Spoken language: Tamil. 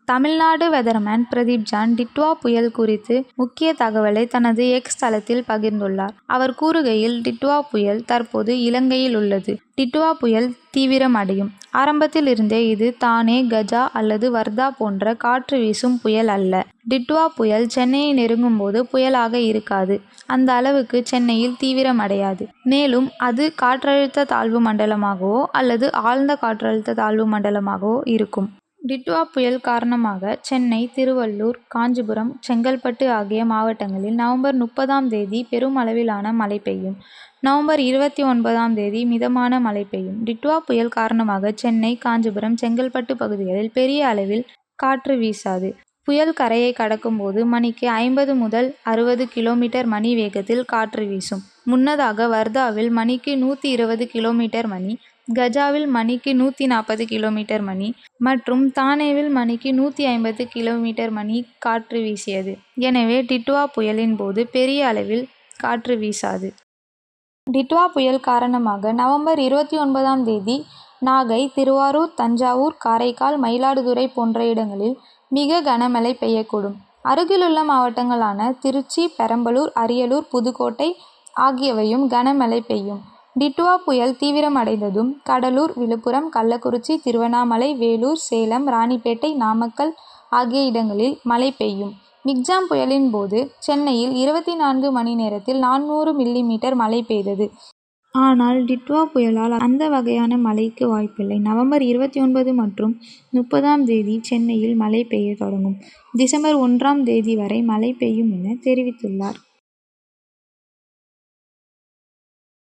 தமிழ்நாடு வெதர்மேன் பிரதீப் ஜான் டிட்வா புயல் குறித்து முக்கிய தகவலை தனது எக்ஸ் தளத்தில் பகிர்ந்துள்ளார். அவர் கூறுகையில், டிட்வா புயல் தற்போது இலங்கையில் உள்ளது. டிட்வா புயல் தீவிரமடையும். ஆரம்பத்தில் இருந்தே இது தானே, கஜா அல்லது வர்தா போன்ற காற்று வீசும் புயல் அல்ல. டிட்வா புயல் சென்னையை நெருங்கும் போது புயலாக இருக்காது. அந்த அளவுக்கு சென்னையில் தீவிரமடையாது. மேலும் அது காற்றழுத்த தாழ்வு மண்டலமாகவோ அல்லது ஆழ்ந்த காற்றழுத்த தாழ்வு மண்டலமாகவோ இருக்கும். டிட்வா புயல் காரணமாக சென்னை, திருவள்ளூர், காஞ்சிபுரம், செங்கல்பட்டு ஆகிய மாவட்டங்களில் நவம்பர் 30ஆம் தேதி பெரும் அளவிலான மழை பெய்யும். நவம்பர் 29ஆம் தேதி மிதமான மழை பெய்யும். டிட்வா புயல் காரணமாக சென்னை, காஞ்சிபுரம், செங்கல்பட்டு பகுதிகளில் பெரிய அளவில் காற்று வீசாது. புயல் கரையை கடக்கும் போது மணிக்கு 50 முதல் 60 கிலோமீட்டர் மணி வேகத்தில் காற்று வீசும். முன்னதாக வர்தாவில் மணிக்கு 120 கிலோமீட்டர் மணி, கஜாவில் மணிக்கு 140 கிலோமீட்டர் மணி மற்றும் தானேவில் மணிக்கு 150 கிலோமீட்டர் மணி காற்று வீசியது. எனவே டிட்வா புயலின் போது பெரிய அளவில் காற்று வீசாது. டிட்வா புயல் காரணமாக நவம்பர் 29ஆம் தேதி நாகை, திருவாரூர், தஞ்சாவூர், காரைக்கால், மயிலாடுதுறை போன்ற இடங்களில் மிக கனமழை பெய்யக்கூடும். அருகிலுள்ள மாவட்டங்களான திருச்சி, பெரம்பலூர், அரியலூர், புதுக்கோட்டை ஆகியவையும் கனமழை பெய்யும். டிட்வா புயல் தீவிரமடைந்ததும் கடலூர், விழுப்புரம், கள்ளக்குறிச்சி, திருவண்ணாமலை, வேலூர், சேலம், ராணிப்பேட்டை, நாமக்கல் ஆகிய இடங்களில் மழை பெய்யும். மிக்ஜாம் புயலின் போது சென்னையில் 24 மணி நேரத்தில் 400 மில்லிமீட்டர் மழை பெய்தது. ஆனால் டிட்வா புயலால் அந்த வகையான மழைக்கு வாய்ப்பில்லை. நவம்பர் 29 மற்றும் 30ஆம் தேதி சென்னையில் மழை பெய்ய தொடங்கும். டிசம்பர் 1ஆம் தேதி வரை மழை பெய்யும் என தெரிவித்துள்ளார்.